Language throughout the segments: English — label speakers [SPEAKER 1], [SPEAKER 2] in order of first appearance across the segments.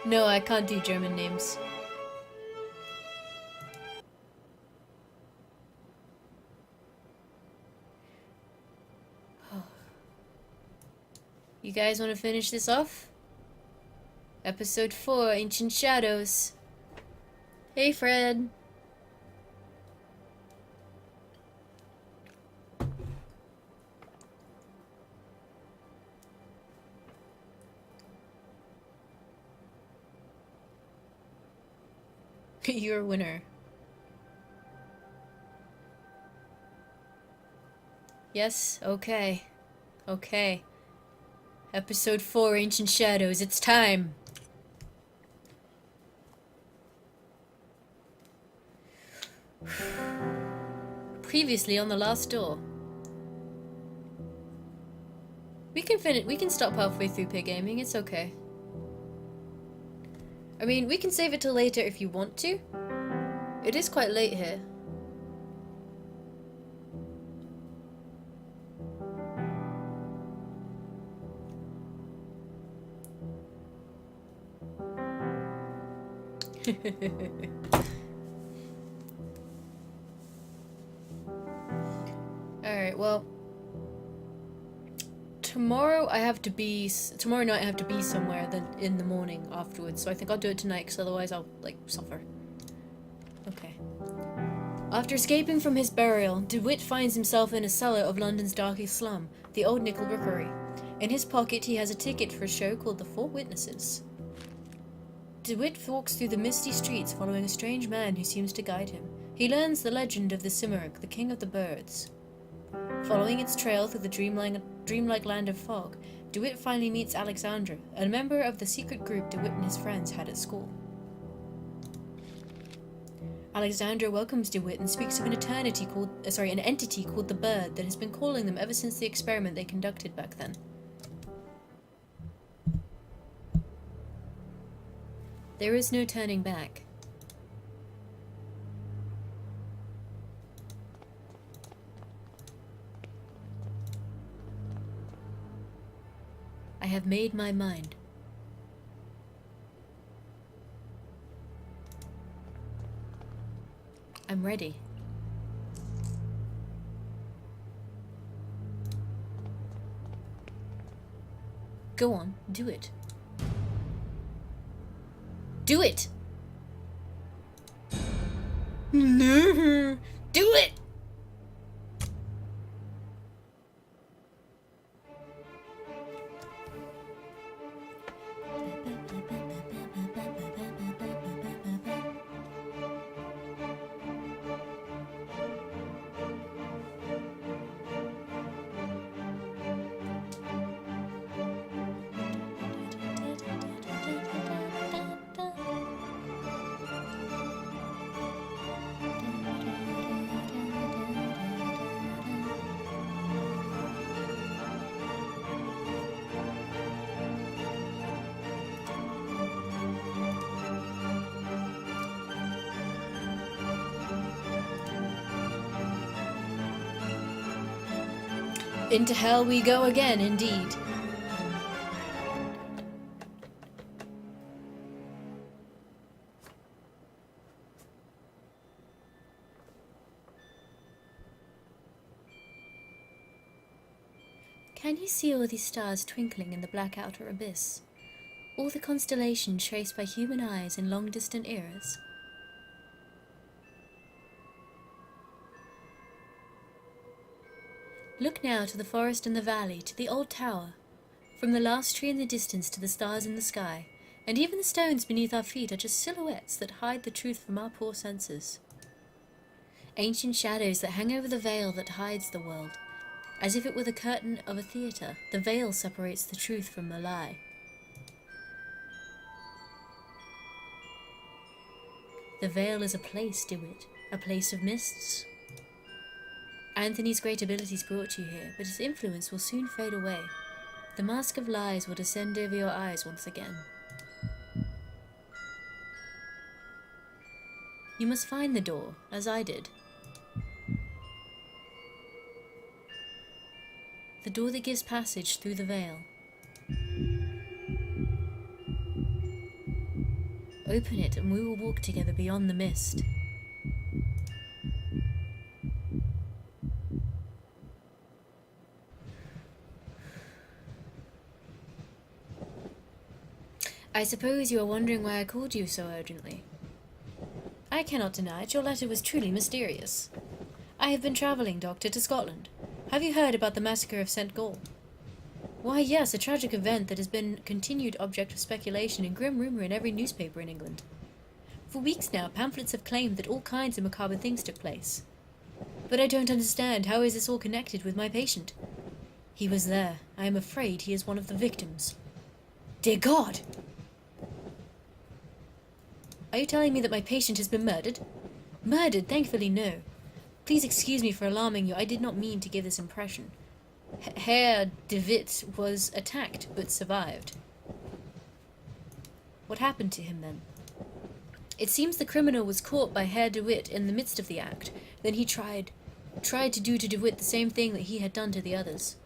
[SPEAKER 1] No, I can't do German names. You guys want to finish this off? Episode 4, Ancient Shadows. Hey, Fred. You're a winner. Yes, okay. Okay. Episode 4, Ancient Shadows, it's time! Previously on the last door. We can stop halfway through pig gaming, it's okay. I mean, we can save it till later if you want to. It is quite late here. Alright, well, tomorrow night I have to be somewhere then in the morning afterwards, so I think I'll do it tonight, because otherwise I'll, like, suffer. Okay. After escaping from his burial, DeWitt finds himself in a cellar of London's darkest slum, the Old Nickel Rookery. In his pocket he has a ticket for a show called The Four Witnesses. DeWitt walks through the misty streets following a strange man who seems to guide him. He learns the legend of the Cimmerich, the king of the birds. Following its trail through the dreamlike land of fog, DeWitt finally meets Alexandra, a member of the secret group DeWitt and his friends had at school. Alexandra welcomes DeWitt and speaks of an entity called the Bird that has been calling them ever since the experiment they conducted back then. There is no turning back. I have made my mind. I'm ready. Go on, do it. Do it! No! Do it! Into hell we go again, indeed. Can you see all these stars twinkling in the black outer abyss? All the constellations traced by human eyes in long-distant eras? Look now to the forest and the valley, to the old tower. From the last tree in the distance to the stars in the sky, and even the stones beneath our feet are just silhouettes that hide the truth from our poor senses. Ancient shadows that hang over the veil that hides the world. As if it were the curtain of a theatre, the veil separates the truth from the lie. The veil is a place, DeWitt, a place of mists. Anthony's great abilities brought you here, but his influence will soon fade away. The mask of lies will descend over your eyes once again. You must find the door, as I did. The door that gives passage through the veil. Open it, and we will walk together beyond the mist. I suppose you are wondering why I called you so urgently. I cannot deny it, your letter was truly mysterious. I have been travelling, Doctor, to Scotland. Have you heard about the massacre of St. Gall? Why, yes, a tragic event that has been continued object of speculation and grim rumour in every newspaper in England. For weeks now, pamphlets have claimed that all kinds of macabre things took place. But I don't understand. How is this all connected with my patient? He was there. I am afraid he is one of the victims. Dear God! Are you telling me that my patient has been murdered? Murdered? Thankfully, no. Please excuse me for alarming you. I did not mean to give this impression. Herr de Witt was attacked, but survived. What happened to him, then? It seems the criminal was caught by Herr de Witt in the midst of the act. Then he tried to do to de Witt the same thing that he had done to the others.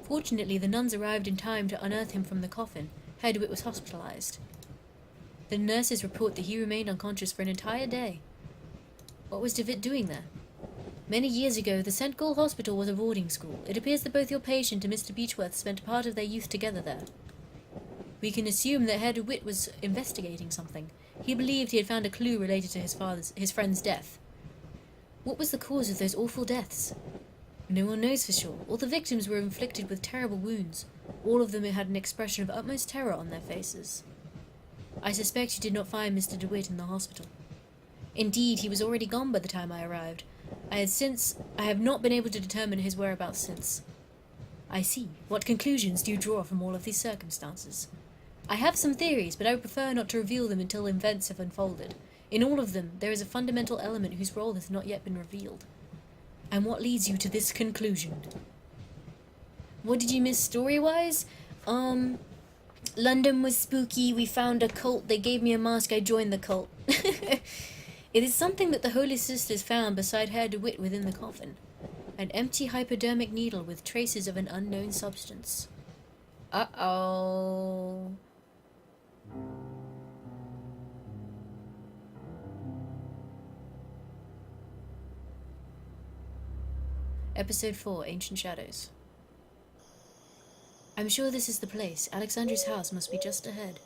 [SPEAKER 1] Fortunately, the nuns arrived in time to unearth him from the coffin. Herr de Witt was hospitalized. The nurses report that he remained unconscious for an entire day. What was de Witt doing there? Many years ago, the St. Gall Hospital was a boarding school. It appears that both your patient and Mr. Beechworth spent part of their youth together there. We can assume that Herr de Witt was investigating something. He believed he had found a clue related to his friend's death. What was the cause of those awful deaths? No one knows for sure. All the victims were inflicted with terrible wounds. All of them had an expression of utmost terror on their faces. I suspect you did not find Mr. de Witt in the hospital. Indeed, he was already gone by the time I arrived. I have not been able to determine his whereabouts since. I see. What conclusions do you draw from all of these circumstances? I have some theories, but I would prefer not to reveal them until events have unfolded. In all of them, there is a fundamental element whose role has not yet been revealed. And what leads you to this conclusion? What did you miss story-wise? London was spooky, we found a cult, they gave me a mask, I joined the cult. It is something that the Holy Sisters found beside Herr de Witt within the coffin. An empty hypodermic needle with traces of an unknown substance. Uh-oh. Episode 4, Ancient Shadows. I'm sure this is the place. Alexandra's house must be just ahead.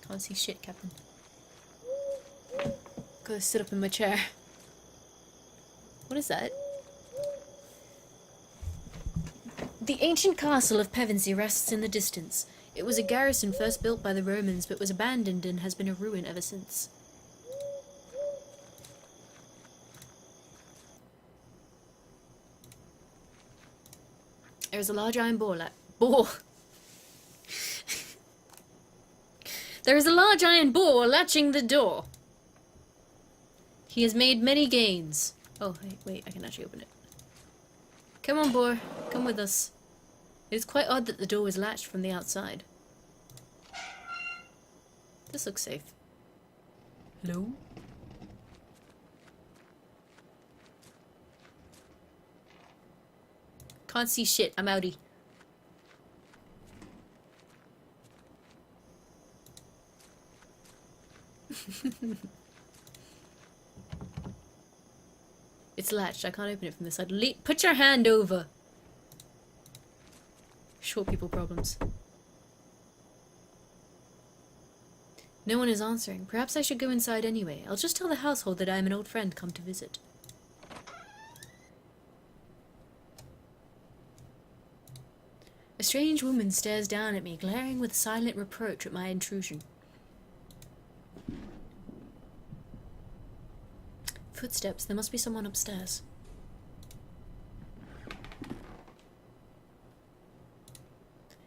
[SPEAKER 1] Can't see shit, Captain. Gotta sit up in my chair. What is that? The ancient castle of Pevensey rests in the distance. It was a garrison first built by the Romans, but was abandoned and has been a ruin ever since. There is a large iron There is a large iron boar latching the door. He has made many gains. Oh, wait, I can actually open it. Come on, boar. Come with us. It is quite odd that the door was latched from the outside. This looks safe. Hello? Can't see shit. I'm outie. It's latched. I can't open it from this side. Put your hand over. Short people problems. No one is answering. Perhaps I should go inside anyway. I'll just tell the household that I am an old friend come to visit. A strange woman stares down at me, glaring with silent reproach at my intrusion. Footsteps. There must be someone upstairs.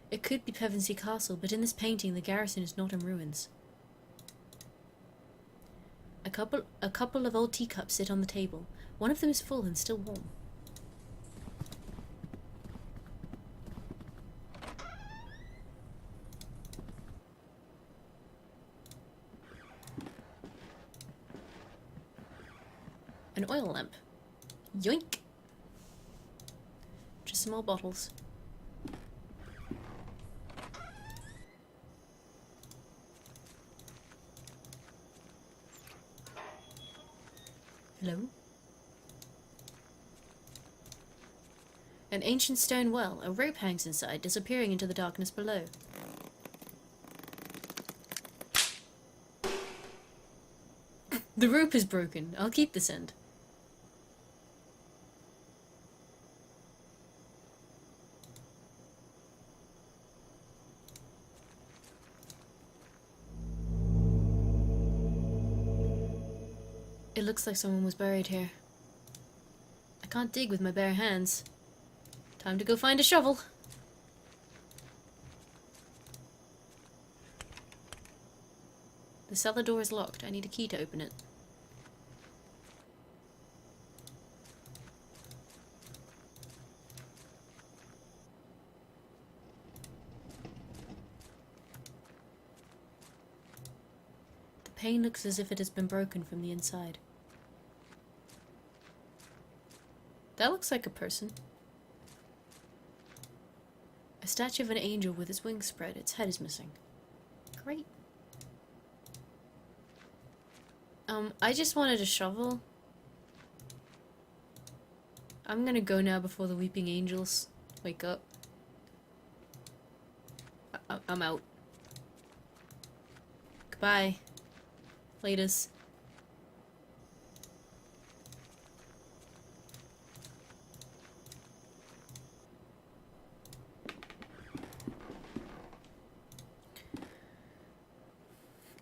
[SPEAKER 1] It could be Pevensey Castle, but in this painting the garrison is not in ruins. A couple of old teacups sit on the table. One of them is full and still warm. An oil lamp. Yoink! some more bottles. Hello? An ancient stone well. A rope hangs inside, disappearing into the darkness below. The rope is broken. I'll keep this end. It looks like someone was buried here. I can't dig with my bare hands. Time to go find a shovel. The cellar door is locked. I need a key to open it. The pane looks as if it has been broken from the inside. That looks like a person. A statue of an angel with its wings spread. Its head is missing. Great. I just wanted a shovel. I'm gonna go now before the weeping angels wake up. I'm out. Goodbye. Laters.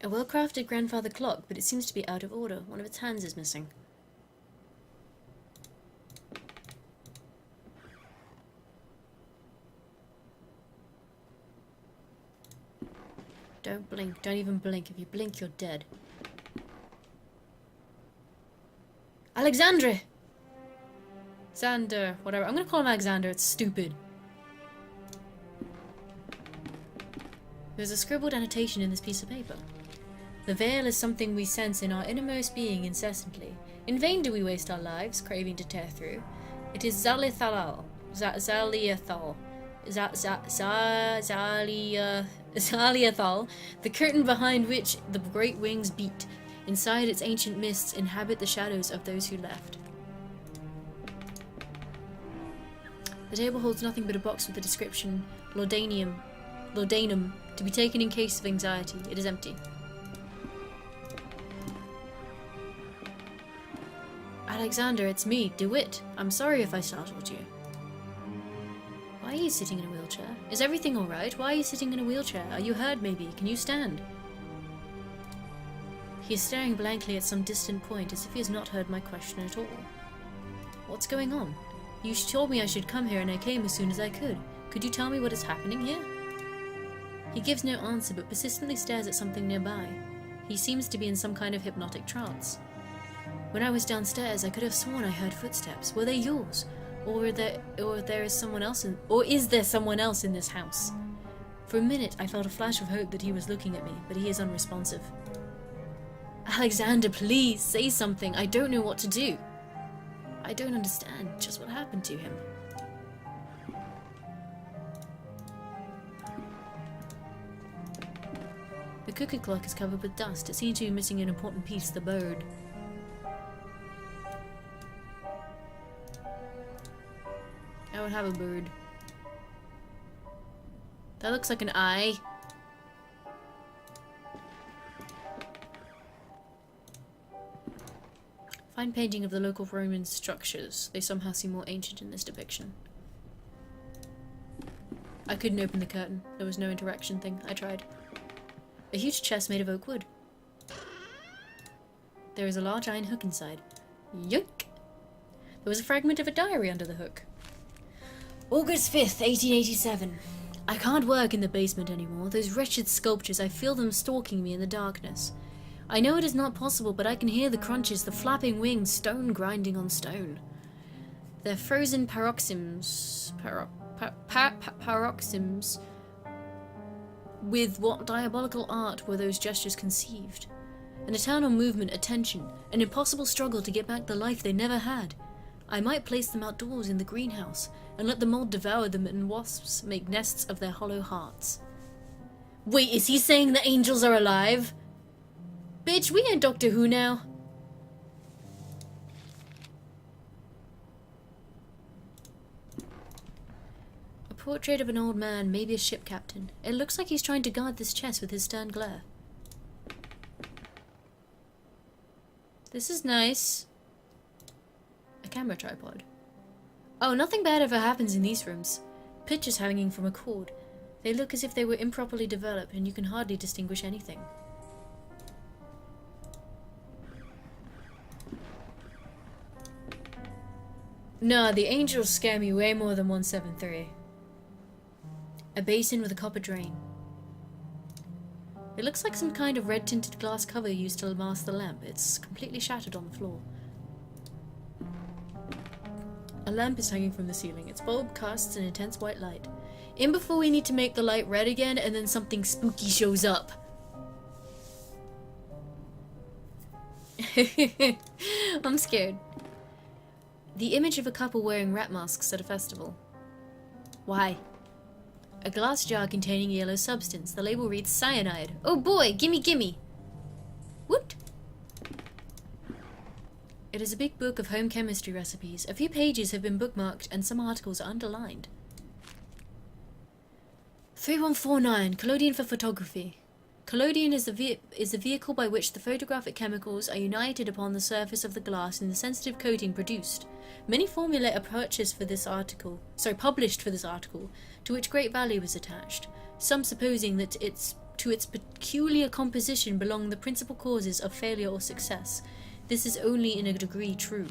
[SPEAKER 1] A well-crafted grandfather clock, but it seems to be out of order. One of its hands is missing. Don't blink. Don't even blink. If you blink, you're dead. Alexandre! Xander, whatever. I'm gonna call him Alexander. It's stupid. There's a scribbled annotation in this piece of paper. The veil is something we sense in our innermost being incessantly. In vain do we waste our lives, craving to tear through. It is Zalithal. Zaliathal. Zaliathal, the curtain behind which the great wings beat. Inside its ancient mists inhabit the shadows of those who left. The table holds nothing but a box with the description Laudanum, to be taken in case of anxiety. It is empty. Alexander, it's me, DeWitt. I'm sorry if I startled you. Why are you sitting in a wheelchair? Is everything alright? Why are you sitting in a wheelchair? Are you hurt, maybe? Can you stand? He is staring blankly at some distant point, as if he has not heard my question at all. What's going on? You told me I should come here, and I came as soon as I could. Could you tell me what is happening here? He gives no answer, but persistently stares at something nearby. He seems to be in some kind of hypnotic trance. When I was downstairs, I could have sworn I heard footsteps. Were they yours? Or is there someone else in this house? For a minute, I felt a flash of hope that he was looking at me, but he is unresponsive. Alexander, please, say something. I don't know what to do. I don't understand just what happened to him. The cooking clock is covered with dust. It seems to be missing an important piece, the bird. I would have a bird. That looks like an eye. Fine painting of the local Roman structures. They somehow seem more ancient in this depiction. I couldn't open the curtain. There was no interaction thing. I tried. A huge chest made of oak wood. There is a large iron hook inside. Yuck! There was a fragment of a diary under the hook. August 5th, 1887. I can't work in the basement anymore. Those wretched sculptures, I feel them stalking me in the darkness. I know it is not possible, but I can hear the crunches, the flapping wings, stone grinding on stone. Their frozen paroxysms. Paroxysms. With what diabolical art were those gestures conceived? An eternal movement, a tension, an impossible struggle to get back the life they never had. I might place them outdoors in the greenhouse and let the mold devour them and wasps make nests of their hollow hearts. Wait, is he saying the angels are alive? Bitch, we ain't Doctor Who now. A portrait of an old man, maybe a ship captain. It looks like he's trying to guard this chest with his stern glare. This is nice. A camera tripod. Oh, nothing bad ever happens in these rooms. Pictures hanging from a cord. They look as if they were improperly developed and you can hardly distinguish anything. Nah, the angels scare me way more than 173. A basin with a copper drain. It looks like some kind of red tinted glass cover used to mask the lamp. It's completely shattered on the floor. A lamp is hanging from the ceiling. Its bulb casts an intense white light. In before we need to make the light red again and then something spooky shows up. I'm scared. The image of a couple wearing rat masks at a festival. Why? A glass jar containing yellow substance. The label reads cyanide. Oh boy, gimme gimme! What? It is a big book of home chemistry recipes. A few pages have been bookmarked and some articles are underlined. 3149, collodion for photography. Collodion is the vehicle by which the photographic chemicals are united upon the surface of the glass in the sensitive coating produced. Many formulae are published for this article, to which great value is attached, some supposing that to its peculiar composition belong the principal causes of failure or success. This is only in a degree true.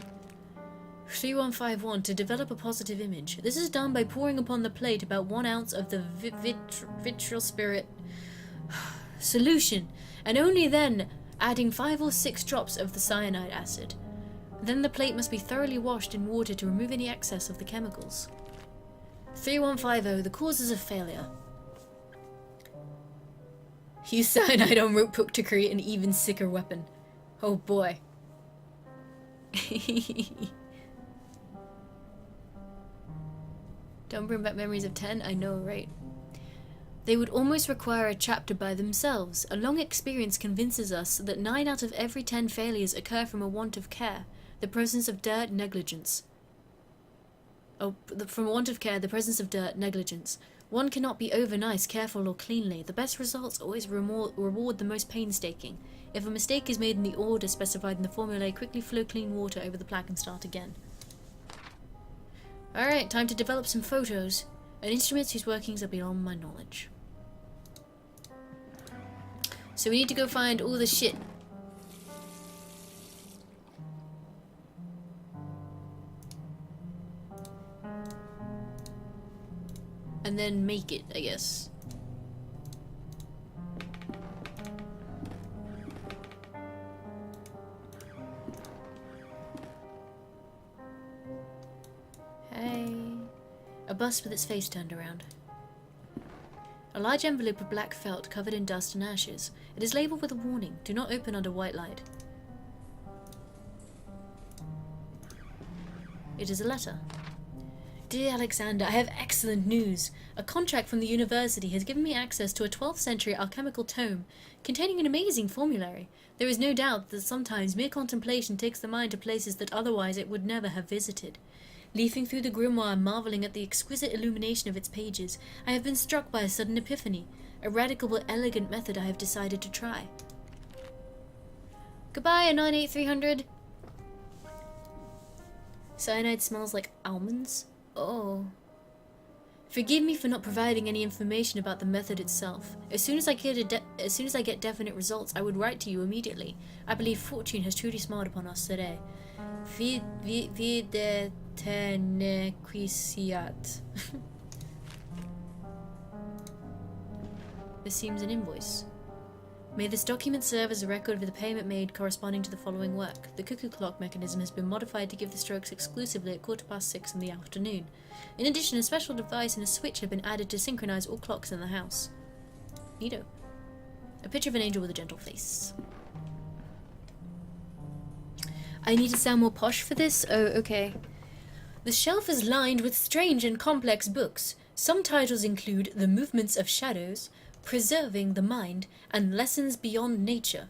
[SPEAKER 1] 3151, to develop a positive image. This is done by pouring upon the plate about 1 ounce of the vitriol spirit solution, and only then adding 5 or 6 drops of the cyanide acid. Then the plate must be thoroughly washed in water to remove any excess of the chemicals. 3150, the causes of failure. Use cyanide on rope hook to create an even sicker weapon. Oh boy. Don't bring back memories of 10? I know, right? They would almost require a chapter by themselves. A long experience convinces us that 9 out of every 10 failures occur from a want of care, the presence of dirt, negligence. From a want of care, the presence of dirt, negligence. One cannot be over nice, careful, or cleanly. The best results always reward the most painstaking. If a mistake is made in the order specified in the formulae, quickly flow clean water over the plaque and start again. Alright, time to develop some photos and instruments whose workings are beyond my knowledge. So we need to go find all the shit. And then make it, I guess. Hey. A bus with its face turned around. A large envelope of black felt covered in dust and ashes. It is labelled with a warning. Do not open under white light. It is a letter. Dear Alexander, I have excellent news. A contract from the university has given me access to a 12th century alchemical tome containing an amazing formulary. There is no doubt that sometimes mere contemplation takes the mind to places that otherwise it would never have visited. Leafing through the grimoire and marvelling at the exquisite illumination of its pages, I have been struck by a sudden epiphany, a radical but elegant method I have decided to try. Goodbye, a 98300. Cyanide smells like almonds? Oh. Forgive me for not providing any information about the method itself. As soon as I get definite results, I would write to you immediately. I believe fortune has truly smiled upon us today. Vide tenequisiat. This seems an invoice. May this document serve as a record of the payment made corresponding to the following work. The cuckoo clock mechanism has been modified to give the strokes exclusively at 6:15 in the afternoon. In addition, a special device and a switch have been added to synchronize all clocks in the house. Neato. A picture of an angel with a gentle face. I need to sound more posh for this? Oh, okay. The shelf is lined with strange and complex books. Some titles include The Movements of Shadows, Preserving the Mind, and Lessons Beyond Nature.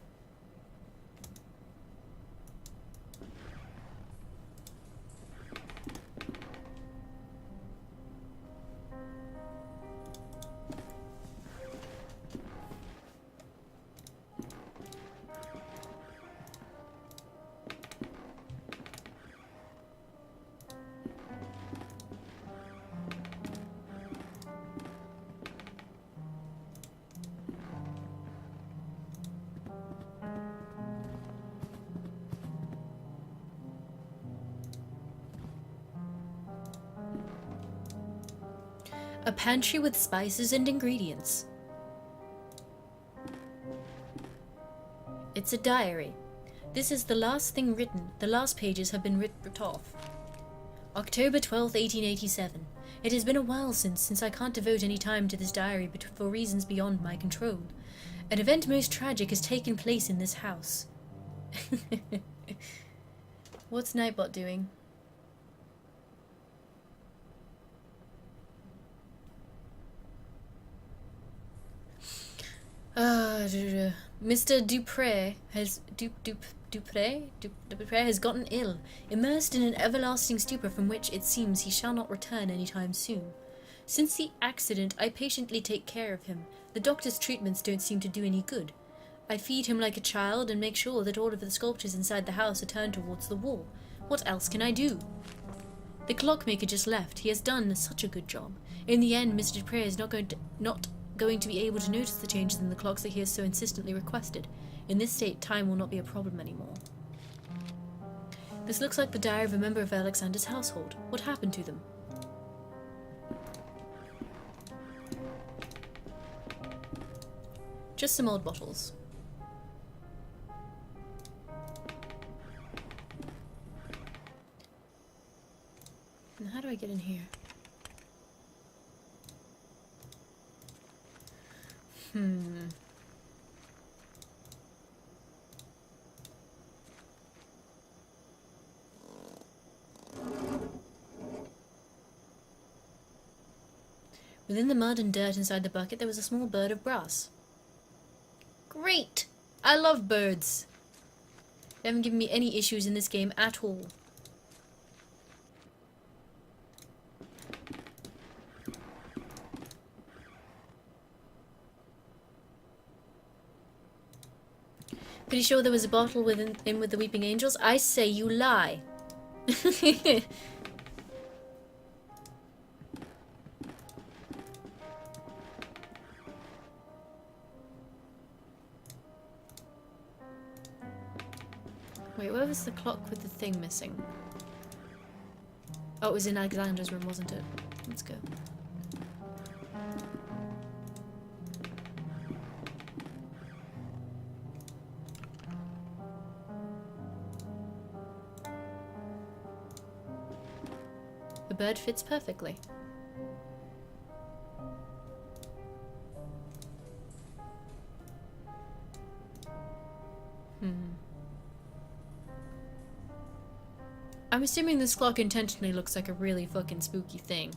[SPEAKER 1] A pantry with spices and ingredients. It's a diary. This is the last thing written. The last pages have been ripped off. October 12th, 1887. It has been a while since I can't devote any time to this diary for reasons beyond my control. An event most tragic has taken place in this house. What's Nightbot doing? Mr. Dupré has gotten ill, immersed in an everlasting stupor from which it seems he shall not return any time soon. Since the accident, I patiently take care of him. The doctor's treatments don't seem to do any good. I feed him like a child and make sure that all of the sculptures inside the house are turned towards the wall. What else can I do? The clockmaker just left. He has done such a good job. In the end, Mr. Dupré is not going to be able to notice the changes in the clocks that he has so insistently requested. In this state, time will not be a problem anymore. This looks like the diary of a member of Alexander's household. What happened to them? Just some old bottles. And how do I get in here? Within the mud and dirt inside the bucket, there was a small bird of brass. Great! I love birds. They haven't given me any issues in this game at all. Pretty sure there was a bottle with the Weeping Angels? I say you lie. Wait, where was the clock with the thing missing? Oh, it was in Alexander's room, wasn't it? Let's go. The bird fits perfectly. I'm assuming this clock intentionally looks like a really fucking spooky thing.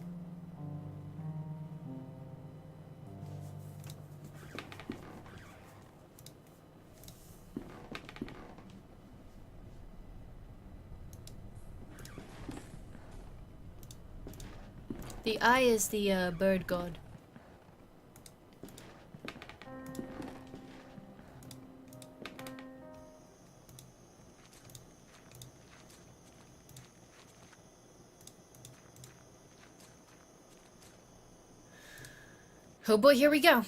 [SPEAKER 1] The eye is the bird god. Oh boy, here we go.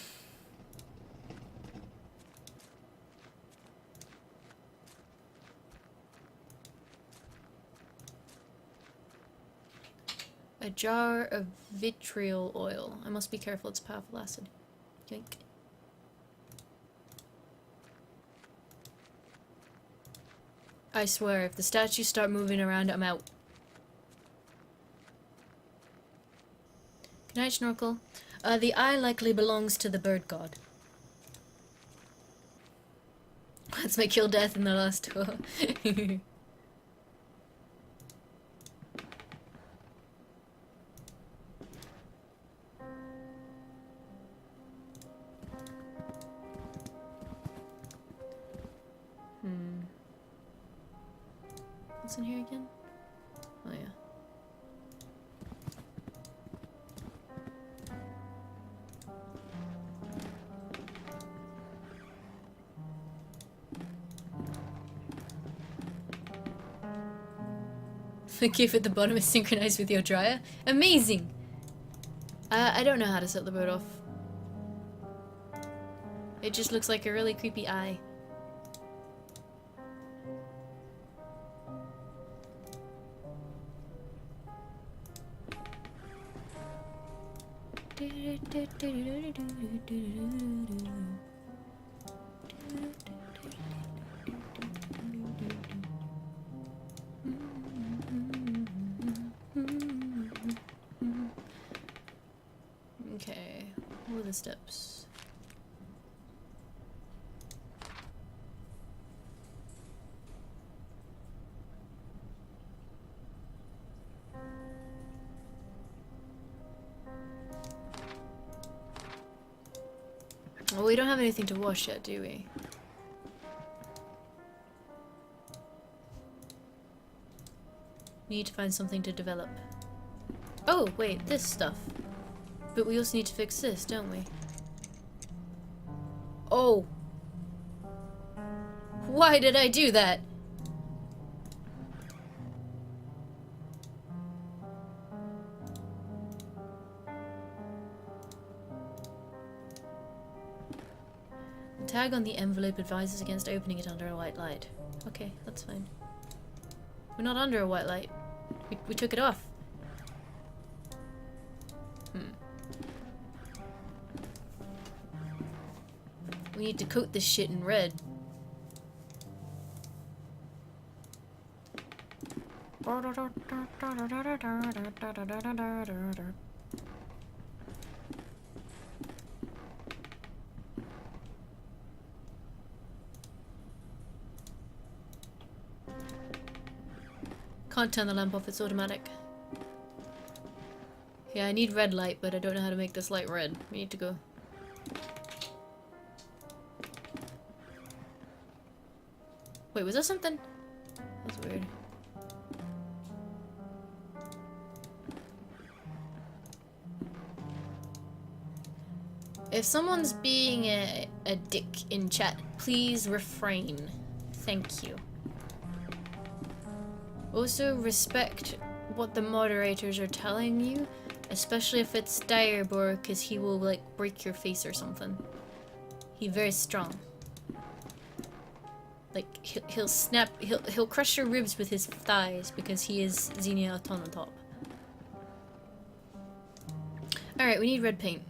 [SPEAKER 1] A jar of vitriol oil. I must be careful, it's powerful acid. Yoink. I swear, if the statues start moving around, I'm out. Good night, Snorkel. The eye likely belongs to the bird god. That's my kill death in the last tour. else in here again? Oh yeah. The cave at the bottom is synchronized with your dryer. Amazing! I don't know how to set the boat off. It just looks like a really creepy eye. Okay, what are the steps? Well, we don't have anything to wash yet, do we? We need to find something to develop. Oh, wait, this stuff. But we also need to fix this, don't we? Oh! Why did I do that? The tag on the envelope advises against opening it under a white light. Okay, that's fine. We're not under a white light. We took it off. We need to coat this shit in red. Can't turn the lamp off, it's automatic. Yeah, I need red light, but I don't know how to make this light red. We need to go. Wait, was that something? That's weird. If someone's being a dick in chat, please refrain. Thank you. Also, respect what the moderators are telling you, especially if it's Direboar, because he will, like, break your face or something. He's very strong. Like, he'll snap, he'll crush your ribs with his thighs because he is Xenia on top. Alright, we need red paint.